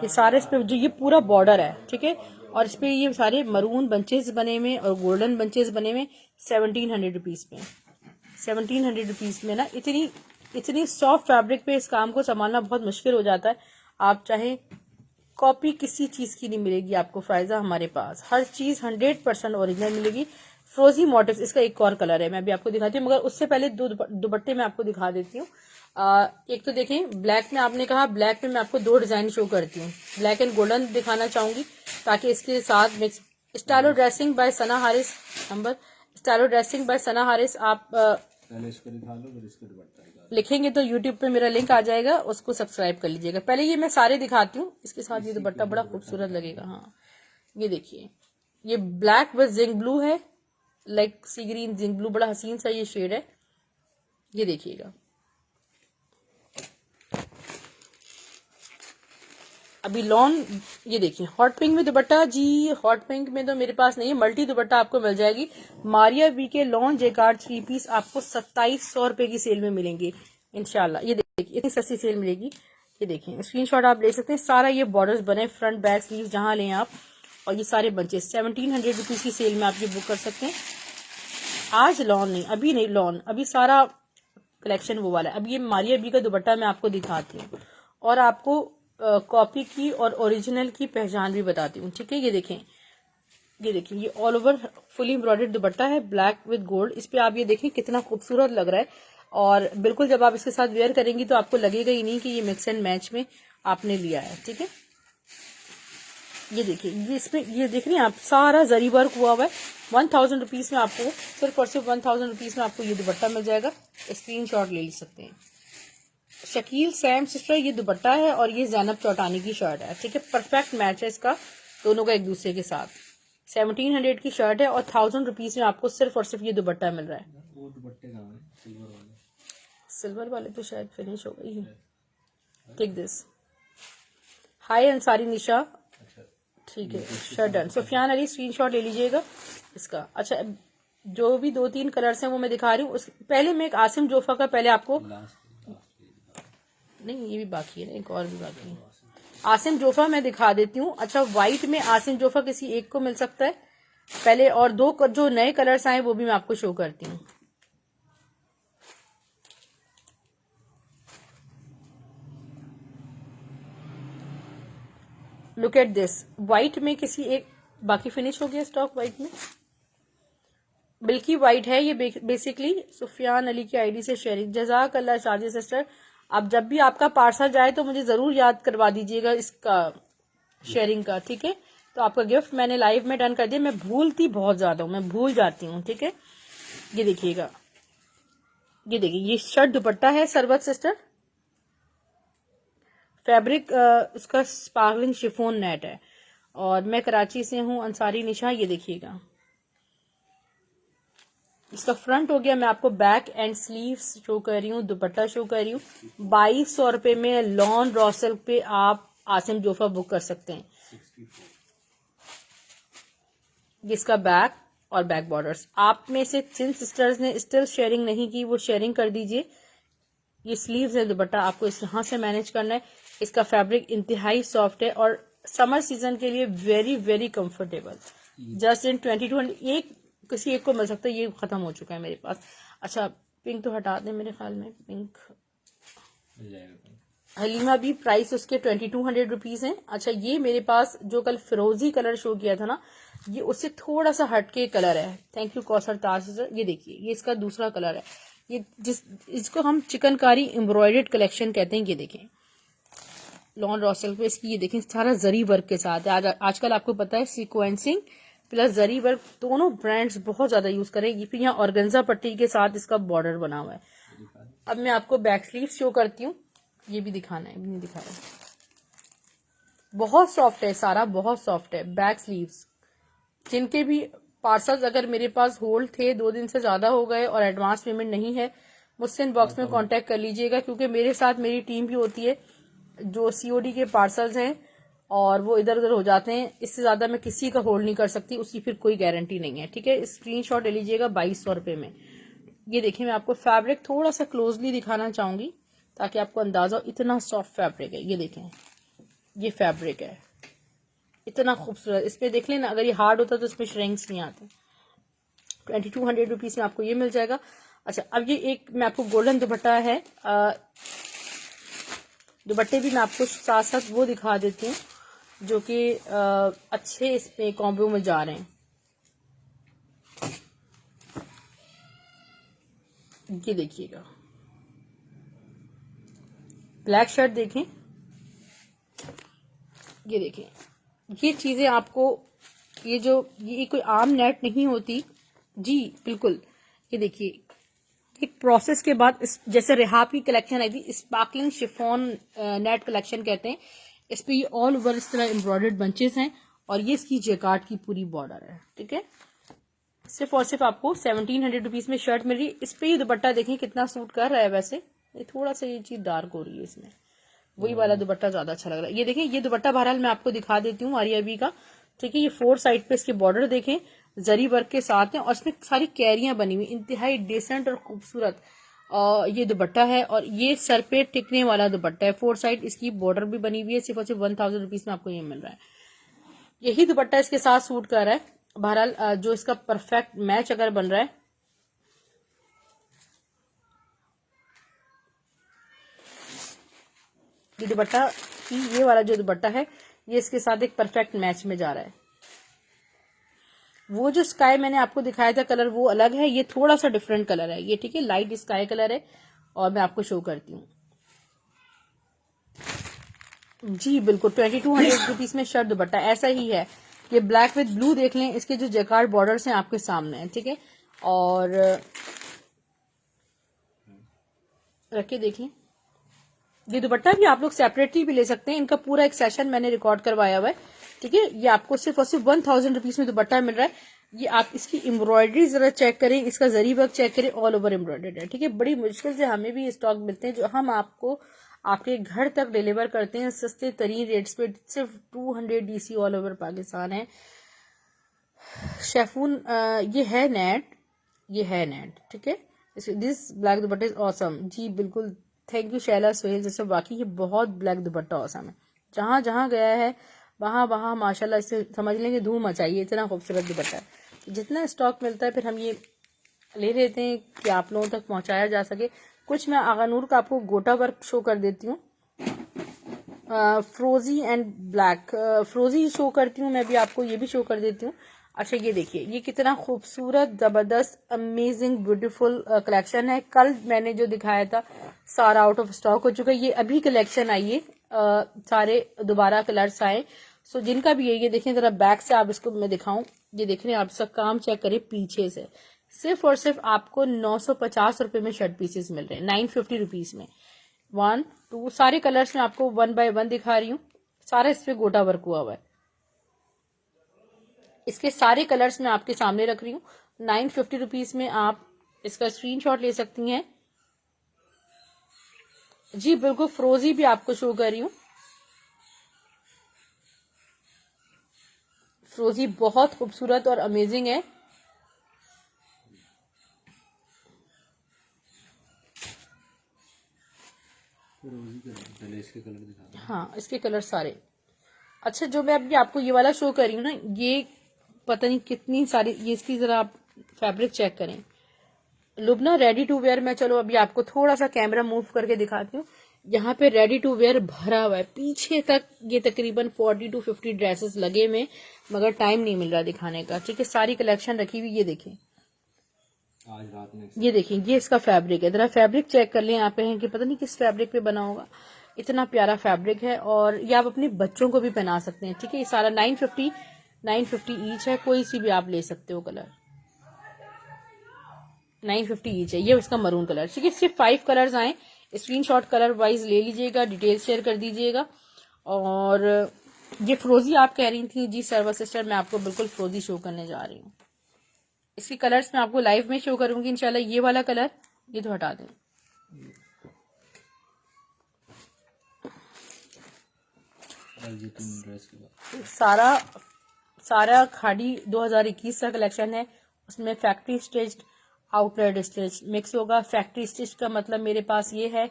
ये सारे इस पे जो ये पूरा बॉर्डर है, ठीक है, और इस पे ये सारे मरून बंचेस बने हुए और गोल्डन बंचेस बने हुए 1700 रुपीज में। 1700 रुपीज में ना इतनी सॉफ्ट फैब्रिक पे इस काम को संभालना बहुत मुश्किल हो जाता है। आप चाहे कॉपी किसी चीज की नहीं मिलेगी आपको फायजा, हमारे पास हर चीज 100% ओरिजिनल मिलेगी। फ्रोजी मोटिव्स इसका एक और कलर है, मैं भी आपको दिखाती हूँ, मगर उससे पहले दो दुपट्टे मैं आपको दिखा देती हूँ। एक तो देखें ब्लैक में, आपने कहा ब्लैक में मैं आपको 2 डिजाइन शो करती हूँ। ब्लैक एंड गोल्डन दिखाना चाहूंगी ताकि इसके साथ mix. Stylo dressing by Sana Haris, number stylo dressing by Sana Haris. आप पहले इसको दिखा लो फिर इसको दुपट्टा दिखा दो। लिखेंगे तो यूट्यूब पे मेरा लिंक आ जाएगा, उसको सब्सक्राइब कर लीजिएगा। पहले ये मैं सारे दिखाती हूँ, इसके साथ ये दुपट्टा बड़ा खूबसूरत लगेगा। हाँ ये देखिए, ये ब्लैक विद जिंक ब्लू है, लाइक सी ग्रीन जिंक ब्लू, बड़ा हसीन सा ये शेड है। ये देखिएगा, अभी लॉन, ये देखिए हॉट पिंक में दुपट्टा जी। हॉट पिंक में तो मेरे पास नहीं है, मल्टी दुपट्टा आपको मिल जाएगी। मारिया बी के लॉन जेकार्ड 3 पीस आपको 2700 रुपए की सेल में मिलेंगे इंशाल्लाह। ये देखिए इतनी सस्ती सेल मिलेगी। ये देखिए स्क्रीनशॉट आप ले सकते हैं। सारा ये बॉर्डर्स बने, फ्रंट बैक स्लीव जहां लें आप, और ये सारे बंचेस 1700 रुपीज की सेल में आप ये बुक कर सकते हैं। आज लॉन नहीं, अभी नहीं लॉन, अभी सारा कलेक्शन वो वाला है। अब ये मारिया बी का दुपट्टा मैं आपको दिखाती हूँ और आपको कॉपी की और ओरिजिनल की पहचान भी बताती हूँ, ठीक है। ये देखें, ये देखिए, ये ऑल ओवर फुली एम्ब्रॉयडर्ड दुपट्टा है, ब्लैक विद गोल्ड। इस पे आप ये देखें कितना खूबसूरत लग रहा है, और बिल्कुल जब आप इसके साथ वेयर करेंगी तो आपको लगेगा ही नहीं कि ये मिक्स एंड मैच में आपने लिया है, ठीक है। ये देखिए, ये इसमें ये देख रही हैं आप, सारा जरी वर्क हुआ हुआ है। 1000 रुपीज में आपको, सिर्फ और सिर्फ 1000 रुपीज में आपको ये दुपट्टा मिल जाएगा। स्क्रीनशॉट ले सकते हैं। शकील सैम सिस्टर ये दुपट्टा है और ये जैनब चौटानी की शर्ट है, ठीक है। परफेक्ट मैच है इसका दोनों का एक दूसरे के साथ। 1700 की शर्ट है और 1000 रुपीज में आपको सिर्फ और सिर्फ ये दुपट्टा मिल रहा है। वो दुपट्टे कहाँ हैं? सिल्वर वाले? सिल्वर वाले तो शायद फिनिश हो गई है। Take this. Hi Ansari Nisha, ठीक है, shirt done. Sufiyan Ali screenshot ले लीजिएगा इसका। अच्छा, जो भी 2-3 कलर्स हैं वो मैं दिखा रही हूँ। पहले मैं एक आसिम जोफा का पहले आपको, नहीं ये भी बाकी है ना, एक और भी बाकी है। आसिम जोफा मैं दिखा देती हूँ। अच्छा, व्हाइट में आसिम जोफा किसी एक को मिल सकता है पहले, और 2 जो नए कलर्स आए वो भी मैं आपको शो करती हूँ। लुक एट दिस, व्हाइट में किसी एक, बाकी फिनिश हो गया स्टॉक व्हाइट में। बिल्की व्हाइट है ये बेसिकली। सुफियान अली की आईडी से शेयरिंग, जजाक अल्लाह शादी सिस्टर। अब जब भी आपका पार्सल जाए तो मुझे जरूर याद करवा दीजिएगा इसका शेयरिंग का, ठीक है। तो आपका गिफ्ट मैंने लाइव में डन कर दिया। मैं भूलती बहुत ज्यादा हूँ, मैं भूल जाती हूँ, ठीक है। ये देखिएगा, ये देखिए, ये शर्ट दुपट्टा है सरबत सिस्टर। फैब्रिक उसका स्पार्कलिंग शिफोन नेट है, और मैं कराची से हूँ अंसारी निशा। ये देखिएगा, इसका फ्रंट हो गया। मैं आपको बैक एंड स्लीव्स शो कर रही हूँ, दुपट्टा शो कर रही हूँ। 2200 रुपए में लॉन रॉसल पे आप आसिम जोफा बुक कर सकते हैं। जिसका बैक और बैक बॉर्डर्स, आप में से जिन सिस्टर्स ने स्टिल शेयरिंग नहीं की वो शेयरिंग कर दीजिए। ये स्लीव्स है, दुपट्टा आपको इस तरह से मैनेज करना है। इसका फैब्रिक इंतहाई सॉफ्ट है और समर सीजन के लिए very very comfortable. Just in 2200 एक किसी एक को मिल सकता है। ये खत्म हो चुका है मेरे पास। अच्छा, पिंक तो हटा दें, मेरे ख्याल में पिंक मिल जाएगा। हलीमा भी प्राइस उसके 2200 रुपीज है। अच्छा, ये मेरे पास जो कल फिरोजी कलर शो किया था ना, ये उससे थोड़ा सा हटके कलर है। थैंक यू कौसर ताज। ये देखिए, ये इसका दूसरा कलर है। ये इसको हम चिकनकारी एम्ब्रॉयडर्ड कलेक्शन कहते हैं। ये देखें, लॉन रॉसल पे इसकी ये देखें सारा जरी वर्क के साथ है। आजकल आपको पता है सीक्वेंसिंग प्लस जरी वर्क दोनों ब्रांड्स बहुत ज्यादा यूज करेंगे। फिर यहाँ ऑर्गेन्जा पट्टी के साथ इसका बॉर्डर बना हुआ है। अब मैं आपको बैक स्लीव शो करती हूँ। ये भी दिखाना है, नहीं दिखाया। बहुत सॉफ्ट है सारा, बहुत सॉफ्ट है। बैक स्लीव्स जिनके भी पार्सल्स अगर मेरे पास होल्ड थे, 2 दिन से ज्यादा हो गए और एडवांस पेमेंट नहीं है, मुझसे इनबॉक्स में कांटेक्ट कर लीजिएगा, क्योंकि मेरे साथ मेरी टीम भी होती है जो सीओडी के पार्सल्स हैं और वो इधर उधर हो जाते हैं। इससे ज्यादा मैं किसी का होल्ड नहीं कर सकती, उसकी फिर कोई गारंटी नहीं है, ठीक है। स्क्रीनशॉट ले लीजिएगा 2200 रुपए में। ये देखिए, मैं आपको फैब्रिक थोड़ा सा क्लोजली दिखाना चाहूंगी ताकि आपको अंदाजा हो। इतना सॉफ्ट फैब्रिक है, ये देखें, ये फैब्रिक है इतना खूबसूरत। इस पे देख लेना, अगर ये हार्ड होता तो इसमें श्रिंक्स नहीं आते। 2200 रुपीज में आपको ये मिल जाएगा। अच्छा, अब ये एक मैं आपको गोल्डन दुपट्टा है, दुपट्टे भी मैं आपको साथ साथ वो दिखा देती हूँ जो कि अच्छे इसमें कॉम्बो में जा रहे हैं। ये देखिएगा, ब्लैक शर्ट देखें, ये देखें, ये चीजें आपको, ये कोई आम नेट नहीं होती जी, बिल्कुल। ये देखिए, एक प्रोसेस के बाद जैसे रिहाब की कलेक्शन आई थी, स्पार्कलिंग शिफॉन नेट कलेक्शन कहते हैं, इस पे ये ऑल ओवर इस तरह एम्ब्रॉयडर्ड बंचेस हैं और ये इसकी जैकार्ड की पूरी बॉर्डर है। ठीक है, सिर्फ और सिर्फ आपको 1700 रुपीज में शर्ट मिल रही है। इस पे ये दुपट्टा देखें कितना सूट कर रहा है। वैसे ये थोड़ा सा ये चीज डार्क हो रही है, इसमें वही वाला दुपट्टा ज्यादा अच्छा लग रहा है। ये देखें, ये दुपट्टा बहरहाल मैं आपको दिखा देती हूँ आरिया बी का। ठीक है, ये 4 साइड पे इसके बॉर्डर देखें, जरी वर्क के साथ है और इसमें सारी कैरियां बनी हुई, इंतहाई डिसेंट और खूबसूरत ये दुपट्टा है। और ये सर पे टिकने वाला दुपट्टा है, 4 साइड इसकी बॉर्डर भी बनी हुई है। सिर्फ और सिर्फ 1000 रुपीज में आपको ये मिल रहा है। यही दुपट्टा इसके साथ सूट कर रहा है। बहरहाल जो इसका परफेक्ट मैच अगर बन रहा है, ये दुपट्टा की ये वाला जो दुपट्टा है ये इसके साथ एक परफेक्ट मैच में जा रहा है। वो जो स्काई मैंने आपको दिखाया था कलर वो अलग है, ये थोड़ा सा डिफरेंट कलर है ये। ठीक है, लाइट स्काई कलर है और मैं आपको शो करती हूँ। जी बिल्कुल 2200 रुपीज में शर्ट दुपट्टा ऐसा ही है। ये ब्लैक विद ब्लू देख लें, इसके जो जैकार्ड बॉर्डर्स हैं आपके सामने है। ठीक है, और रखे देख लें, ये दुपट्टा भी आप लोग सेपरेटली भी ले सकते हैं। इनका पूरा एक सेशन मैंने रिकॉर्ड करवाया हुआ है। ठीक है, ये आपको सिर्फ और सिर्फ 1000 रुपीज में दुपट्टा मिल रहा है। ये आप इसकी एम्ब्रॉयडरी जरा चेक करें, इसका जरी वर्क चेक करें, ऑल ओवर एम्ब्रॉयडर्ड है। ठीक है, बड़ी मुश्किल से हमें भी स्टॉक मिलते हैं जो हम आपको आपके घर तक डिलीवर करते हैं सस्ते तरीन रेट्स पे। सिर्फ 200 DC ऑल ओवर पाकिस्तान है। शेफून ये है नेट, ये है नेट। ठीक है, this black dupatta is awesome. जी बिल्कुल, थैंक यू शैला सोहेल जैसे। वाकई ये बहुत ब्लैक दुपट्टा ऑसम है, जहां जहां गया है वहां वहां माशाल्लाह इससे समझ लेंगे धूम मचाइए, इतना खूबसूरत दुपट्टा है। जितना स्टॉक मिलता है फिर हम ये ले लेते हैं कि आप लोगों तक पहुंचाया जा सके। कुछ मैं आगानूर का आपको गोटा वर्क शो कर देती हूँ, फ्रोजी एंड ब्लैक फ्रोजी शो करती हूँ मैं भी आपको, ये भी शो कर देती हूँ। अच्छा ये देखिए, ये कितना खूबसूरत जबरदस्त अमेजिंग ब्यूटीफुल कलेक्शन है। कल मैंने जो दिखाया था सारा आउट ऑफ स्टॉक हो चुका है, ये अभी कलेक्शन आई है, सारे दोबारा कलर्स आए। सो जिनका भी है ये देखें जरा बैक से आप इसको मैं दिखाऊं, ये देख रहे हैं आप, इसका काम चेक करें पीछे से। सिर्फ और सिर्फ आपको 950 रुपए में शर्ट पीसेस मिल रहे हैं, 950 रुपीज में। 1 2 सारे कलर्स में आपको 1 बाय 1 दिखा रही हूँ, सारा इस पे गोटा वर्क हुआ हुआ है। इसके सारे कलर्स मैं आपके सामने रख रही हूँ। 950 रुपीज में आप इसका स्क्रीनशॉट ले सकती हैं। जी बिल्कुल, फ्रोजी भी आपको शो कर रही हूँ। फ्रोजी बहुत खूबसूरत और अमेजिंग है। पहले इसके कलर दिखा दो। हाँ, इसके कलर सारे। अच्छा, जो मैं अभी आपको ये वाला शो कर रही हूँ ना, ये पता नहीं कितनी सारी, ये इसकी जरा आप फैब्रिक चेक करें। लुबना रेडी टू वेयर में, चलो अभी आपको थोड़ा सा कैमरा मूव करके दिखाती हूँ। यहाँ पे रेडी टू वेयर भरा हुआ है पीछे तक, ये तकरीबन 40 to 50 ड्रेसेस लगे में, मगर टाइम नहीं मिल रहा दिखाने का। ठीक है, सारी कलेक्शन रखी हुई, ये देखें, आज रात में ये देखें, ये इसका फैब्रिक है। जरा फैब्रिक चेक कर लें यहाँ पे, है कि पता नहीं किस फैब्रिक पे बना होगा, इतना प्यारा फैब्रिक है। और ये आप अपने बच्चों को भी पहना सकते हैं। ठीक है, ये सारा 950 ईच है, कोई सी भी आप ले सकते हो कलर, 950 ईच है। ये इसका मरून कलर। ठीक है, सिर्फ 5 कलर्स आए, स्क्रीनशॉट कलर वाइज ले लीजिएगा, डिटेल शेयर कर दीजिएगा। और ये फ्रोजी आप कह रही थी, जी सर्वर सिस्टर, मैं आपको बिल्कुल फ्रोजी शो करने जा रही हूँ। इसकी कलर्स मैं आपको लाइव में शो करूंगी इंशाल्लाह। ये वाला कलर, ये तो हटा दें, ड्रेस के बाद सारा खाड़ी 2021 का कलेक्शन है। उसमें factory stitched outlet stitch mix होगा। फैक्ट्री स्टिच का मतलब मेरे पास ये है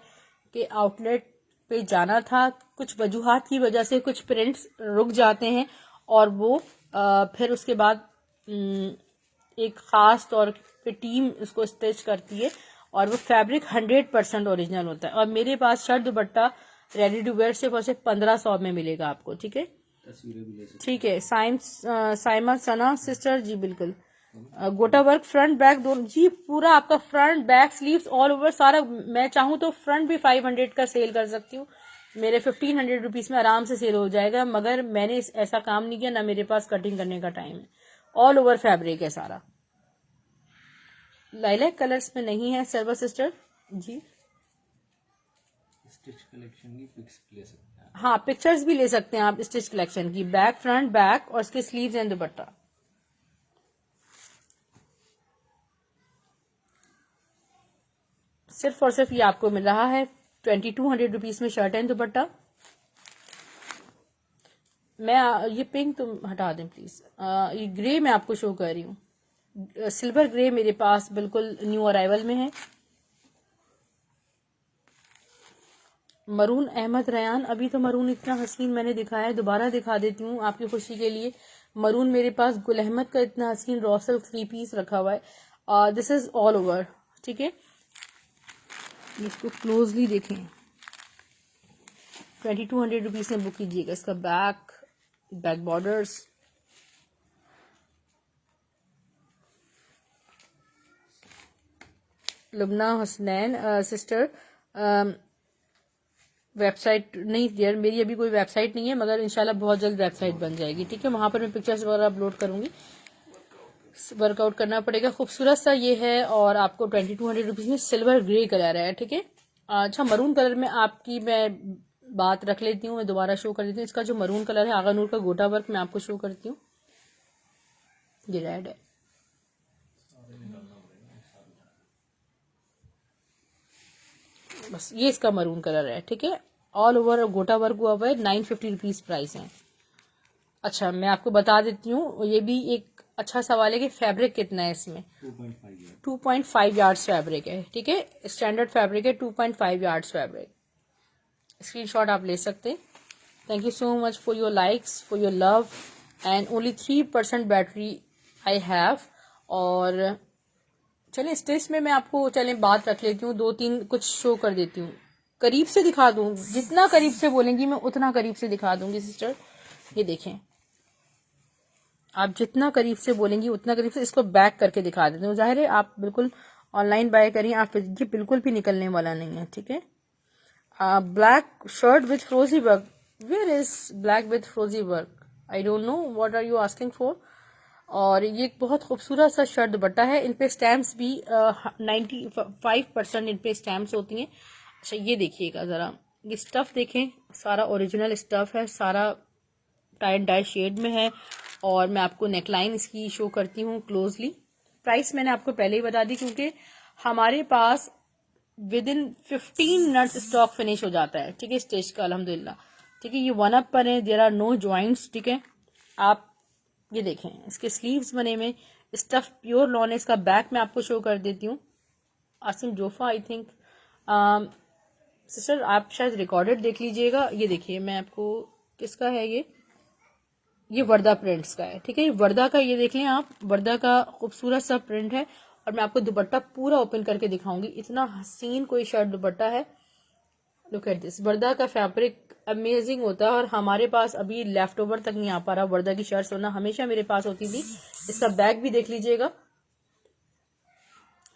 कि आउटलेट पे जाना था, कुछ वजूहात की वजह से कुछ प्रिंट्स रुक जाते हैं और वो फिर उसके बाद एक खास तौर पे टीम उसको स्टिच करती है और वो फैब्रिक 100% ओरिजिनल होता है। और मेरे पास shirt dupatta ready to wear सिर्फ और सिर्फ 1500 में मिलेगा आपको। ठीक है, तस्वीरें भी ले सकते ठीक है। साइमा सना सिस्टर, जी बिल्कुल। गोटा वर्क फ्रंट बैक दोनों, जी पूरा आपका front back sleeves all over सारा। मैं चाहूँ तो फ्रंट भी 500 का सेल कर सकती हूँ, मेरे 1500 रुपीज में आराम से सेल हो जाएगा, मगर मैंने ऐसा काम नहीं किया, ना मेरे पास कटिंग करने का टाइम है। ऑल ओवर फैब्रिक है सारा, लाइलैक कलर्स में नहीं है सर्वर सिस्टर जी। स्टिच कलेक्शन की पिक्स ले सकते हैं। हाँ, पिक्चर्स भी ले सकते हैं आप स्टिच कलेक्शन की, बैक फ्रंट बैक और इसके स्लीव्स एंड दुपट्टा। सिर्फ और सिर्फ ये आपको मिल रहा है 2200 रुपीज में शर्ट एंड दुपट्टा। मैं ये पिंक तुम हटा दें प्लीज, ये ग्रे मैं आपको शो कर रही हूँ, सिल्वर ग्रे मेरे पास बिल्कुल न्यू अराइवल में है। मरून अहमद रयान, अभी तो मरून इतना हसीन मैंने दिखाया है, दोबारा दिखा देती हूँ आपकी खुशी के लिए। मरून मेरे पास गुल अहमद का इतना हसीन रॉसल 3 पीस रखा हुआ है। दिस इज ऑल ओवर, ठीक है। इसको क्लोजली देखें, 2200 रुपीज में बुक कीजिएगा। इसका back borders, Lubna Hasnain sister, website नहीं डियर, मेरी अभी कोई वेबसाइट नहीं है, मगर इंशाल्लाह बहुत जल्द वेबसाइट बन जाएगी, ठीक है। वहां पर मैं पिक्चर्स वगैरह अपलोड करूंगी। वर्कआउट करना पड़ेगा, खूबसूरत सा ये है और आपको 2200 रुपीज में सिल्वर ग्रे कलर है, ठीक है। अच्छा, मरून कलर में आपकी मैं बात रख लेती हूँ, मैं दोबारा शो कर देती हूँ। इसका जो मरून कलर है आगा नूर का गोटा वर्क मैं आपको शो करती हूँ, ये रेड है। बस ये इसका मरून कलर है, ठीक है। ऑल ओवर गोटा वर्क हुआ हुआ है, 950 रुपीज प्राइस है। अच्छा, मैं आपको बता देती हूँ, ये भी एक अच्छा सवाल है कि फैब्रिक कितना है इसमें। 2.5 यार्ड्स फैब्रिक है, ठीक है। स्टैंडर्ड फैब्रिक है, 2.5 यार्ड्स फैब्रिक। स्क्रीनशॉट आप ले सकते हैं। Thank you so much for your likes, for your love and only 3% battery I have. और चलिए स्टिच में मैं आपको बात रख लेती हूँ, 2-3 कुछ शो कर देती हूँ, करीब से दिखा दूँ, जितना करीब से बोलेंगी मैं उतना करीब से दिखा दूंगी सिस्टर। ये देखें, आप जितना करीब से बोलेंगी उतना करीब से। इसको बैक करके दिखा देती हूँ। जाहिर है आप बिल्कुल ऑनलाइन बाय करिए, आप ये बिल्कुल भी निकलने वाला नहीं है, ठीक है। ब्लैक शर्ट विथ फ्रोजी work, where is black with फ्रोजी work, I don't know what are you asking for. और ये एक बहुत खूबसूरत सा शर्ट दुपट्टा है, इन पे स्टैम्प्स भी 95% इन पे स्टैम्प्स होती हैं। अच्छा, ये देखिएगा जरा, ये स्टफ देखें, सारा ओरिजिनल स्टफ है, सारा टाई एंड डाई शेड में है। और मैं आपको नेकलाइन इसकी शो करती हूँ क्लोजली। प्राइस मैंने आपको पहले ही बता दी, क्योंकि हमारे पास within 15 minutes stock finish हो जाता है, ठीक है, स्टिच का अल्हम्दुलिल्लाह, ठीक है। ये 1 अप पर है, देयर आर नो जॉइंट्स, ठीक है। आप ये देखें, इसके स्लीव्स बने हुए, स्टफ प्योर लॉन है। इसका बैक मैं आपको शो कर देती हूँ। Asim Jofa I think, sister आप शायद रिकॉर्डेड देख लीजिएगा। ये देखिए, मैं आपको किसका है, ये वर्दा प्रिंट्स का है, ठीक है। ये वर्दा का, ये देख लें आप, वर्दा का खूबसूरत सा प्रिंट है। और मैं आपको दुपट्टा पूरा ओपन करके दिखाऊंगी, इतना हसीन कोई शर्ट दुपट्टा है। लुक एट दिस, वर्दा का फैब्रिक अमेजिंग होता है और हमारे पास अभी लेफ्ट ओवर तक नहीं आ पा रहा वर्दा की शर्ट्स, वरना हमेशा मेरे पास होती थी। इसका बैग भी देख लीजिएगा,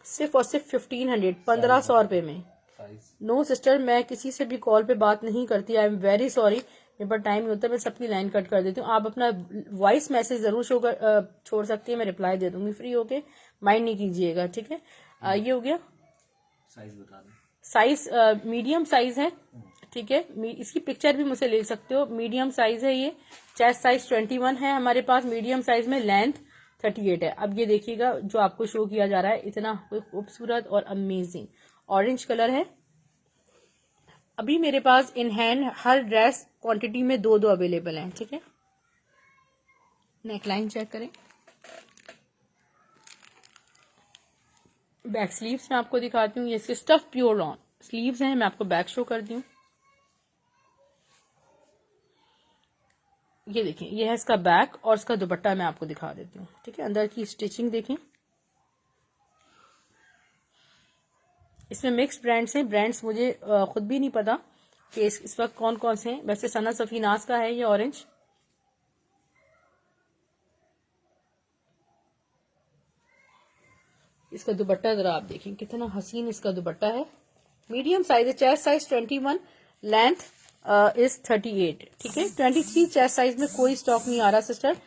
सिर्फ और सिर्फ 1500 रुपए में। नो सिस्टर, मैं किसी से भी कॉल पे बात नहीं करती, आई एम वेरी सॉरी, मेरे पास टाइम नहीं होता, मैं सबकी लाइन कट कर देती हूँ। आप अपना वॉइस मैसेज जरूर छोड़ सकती है, मैं रिप्लाई दे दूंगी फ्री होके, माइंड नहीं कीजिएगा, ठीक है। ये हो गया। साइज बता दें। साइज मीडियम साइज है, ठीक है। इसकी पिक्चर भी मुझसे ले सकते हो, मीडियम साइज है ये। चेस्ट साइज 21 है हमारे पास, मीडियम साइज में लेंथ 38 है। अब ये देखिएगा जो आपको शो किया जा रहा है, इतना खूबसूरत और अमेजिंग ऑरेंज कलर है। अभी मेरे पास इन हैंड हर ड्रेस क्वांटिटी में 2 अवेलेबल हैं, ठीक है। नेकलाइन चेक करें, बैक स्लीव्स मैं आपको दिखाती हूँ। ये इसके स्टफ प्योर लॉन स्लीव्स हैं, मैं आपको बैक शो करती हूँ। ये देखें, ये है इसका बैक और इसका दुपट्टा मैं आपको दिखा देती हूँ, ठीक है। अंदर की स्टिचिंग देखें, इसमें मिक्स ब्रांड्स हैं। ब्रांड्स मुझे खुद भी नहीं पता कि इस वक्त कौन कौन से हैं। वैसे सना सफीनाज का है ये ऑरेंज, इसका दुपट्टा जरा आप देखें, कितना हसीन इसका दुपट्टा है। मीडियम साइज है, चेस्ट साइज 21, लेंथ इज 38, ठीक है। 23 चेस्ट साइज में कोई स्टॉक नहीं आ रहा सिस्टर।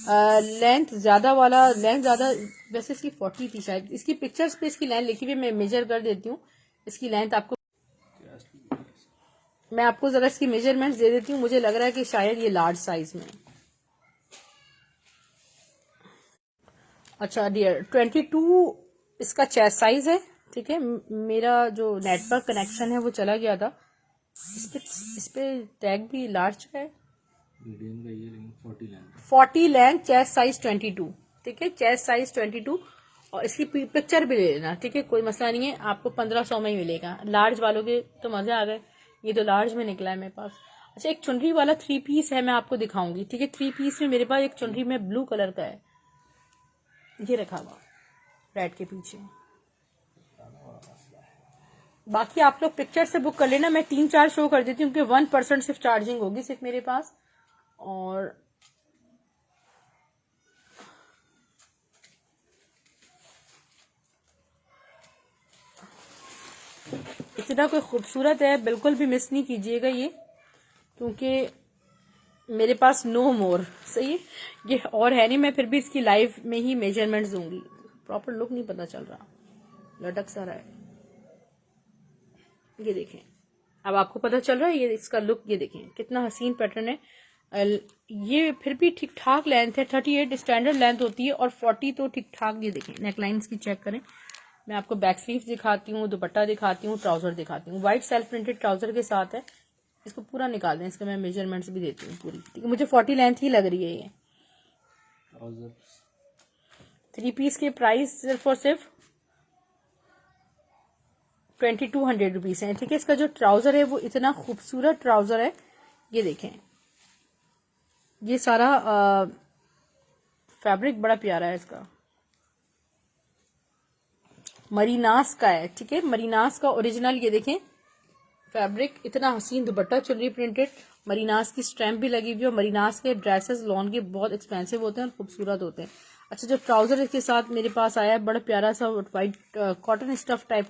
लेंथ ज्यादा वाला, लेंथ ज्यादा, वैसे इसकी 40 थी शायद, इसकी पिक्चर्स पे इसकी लेंथ लिखी हुई, मैं मेजर कर देती हूँ इसकी लेंथ आपको, मैं आपको जरा इसकी मेजरमेंट्स दे देती हूँ। मुझे लग रहा है कि शायद ये लार्ज साइज में। अच्छा डियर, 22 इसका चेस्ट साइज है, ठीक है। मेरा जो नेटवर्क कनेक्शन है वो चला गया था, इस पे टैग भी लार्ज का है, मीडियम का ये लेकिन 40 लेंथ 40 लेंथ, चेस्ट साइज 22, ठीक है, चेस्ट साइज 22। और इसकी पिक्चर भी ले लेना, ठीक है, कोई मसला नहीं है, आपको 1500 में ही मिलेगा। लार्ज वालों के तो मजे आ गए, ये तो लार्ज में निकला है मेरे पास। अच्छा, एक चुनरी वाला 3 पीस है, मैं आपको दिखाऊंगी, ठीक है। 3 पीस में मेरे पास एक चुनरी में ब्लू कलर का है, ये रखा हुआ रेड के पीछे। बाकी आप लोग पिक्चर से बुक कर लेना, मैं 3-4 शो कर देती हूँ क्योंकि 1% सिर्फ चार्जिंग होगी सिर्फ मेरे पास। और इतना कोई खूबसूरत है, बिल्कुल भी मिस नहीं कीजिएगा ये, क्योंकि मेरे पास नो मोर, सही है ये, और है नहीं, मैं फिर भी इसकी लाइव में ही मेजरमेंट्स दूंगी। प्रॉपर लुक नहीं पता चल रहा, लटक सा रहा है, ये देखें, अब आपको पता चल रहा है ये इसका लुक, ये देखें कितना हसीन पैटर्न है। ये फिर भी ठीक ठाक लेंथ है, 38 स्टैंडर्ड लेंथ होती है और 40 तो ठीक ठाक। ये देखें नेकलाइंस की चेक करें, मैं आपको बैक स्लीव दिखाती हूँ, दुपट्टा दिखाती हूँ, ट्राउजर दिखाती हूँ, व्हाइट सेल्फ प्रिंटेड ट्राउजर के साथ है। इसको पूरा निकाल दें, इसके मैं मेजरमेंट्स भी देती हूँ पूरी, ठीक है। मुझे 40 लेंथ ही लग रही है ये। ट्राउजर 3 पीस के प्राइस सिर्फ और सिर्फ 2200 रुपीज है, ठीक है। इसका जो ट्राउजर है वो इतना खूबसूरत ट्राउजर है, ये देखें, ये सारा फैब्रिक बड़ा प्यारा है इसका, मरीनास का है, ठीक है, मरीनास का ओरिजिनल। ये देखें फैब्रिक इतना हसीन, दुपट्टा चुनरी प्रिंटेड, मरीनास की स्टैम्प भी लगी हुई है। और मरीनास के ड्रेसेस लॉन के बहुत एक्सपेंसिव होते हैं और खूबसूरत होते हैं। अच्छा, जो ट्राउजर इसके साथ मेरे पास आया है, बड़ा प्यारा सा वाइट कॉटन स्टफ टाइप